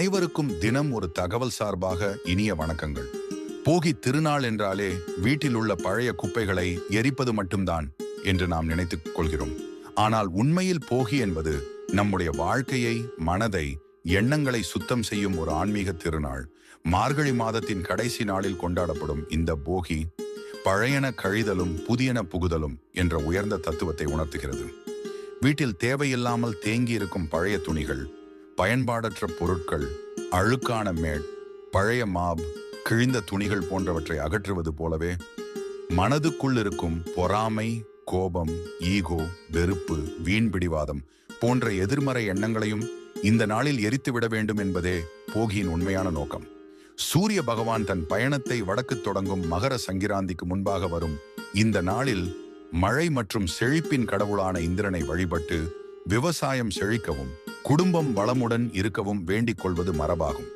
அனைவருக்கும் தினம் ஒரு தகவல் சார்பாக இனிய வணக்கங்கள். போகி திருநாள் என்றாலே வீட்டில் உள்ள பழைய குப்பைகளை எரிப்பது மட்டும்தான் என்று நாம் நினைத்துக் கொள்கிறோம். ஆனால் உண்மையில் போகி என்பது நம்முடைய வாழ்க்கையை, மனதை, எண்ணங்களை சுத்தம் செய்யும் ஒரு ஆன்மீக திருநாள். மார்கழி மாதத்தின் கடைசி நாளில் கொண்டாடப்படும் இந்த போகி பழையன கழிதலும் புதியன புகுதலும் என்ற உயர்ந்த தத்துவத்தை உணர்த்துகிறது. வீட்டில் தேவையில்லாமல் தேங்கி இருக்கும் பழைய துணிகள், பயன்பாடற்ற பொருட்கள், அழுக்கான மேட், பழைய மாப், கிழிந்த துணிகள் போன்றவற்றை அகற்றுவது போலவே மனதுக்குள் இருக்கும் பொறாமை, கோபம், ஈகோ, வெறுப்பு, வீண் பிடிவாதம் போன்ற எதிர்மறை எண்ணங்களையும் இந்த நாளில் எரித்துவிட வேண்டும் என்பதே போகியின் உண்மையான நோக்கம். சூரிய பகவான் தன் பயணத்தை வடக்கு தொடங்கும் மகர சங்கிராந்திக்கு முன்பாக வரும் இந்த நாளில் மழை மற்றும் செழிப்பின் கடவுளான இந்திரனை வழிபட்டு விவசாயம் செழிக்கவும் குடும்பம் வளமுடன் இருக்கவும் வேண்டிக் கொள்வது மரபாகும்.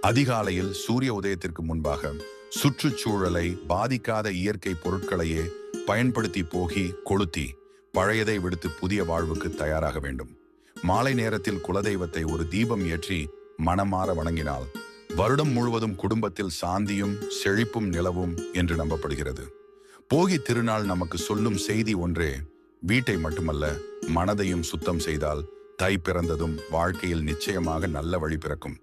அதிகாலையில் சூரிய உதயத்திற்கு முன்பாக சுற்றுச்சூழலை பாதிக்காத இயற்கை பொருட்களையே பயன்படுத்தி போகி கொளுத்தி பழையதை விடுத்து புதிய வாழ்வுக்கு தயாராக வேண்டும். மாலை நேரத்தில் குலதெய்வத்தை ஒரு தீபம் ஏற்றி மனமாற வணங்கினால் வருடம் முழுவதும் குடும்பத்தில் சாந்தியும் செழிப்பும் நிலவும் என்று நம்பப்படுகிறது. போகி திருநாள் நமக்கு சொல்லும் செய்தி ஒன்றே: வீட்டை மட்டுமல்ல, மனதையும் சுத்தம் செய்தால் தை பிறந்ததும் வாழ்க்கையில் நிச்சயமாக நல்ல வழி பிறக்கும்.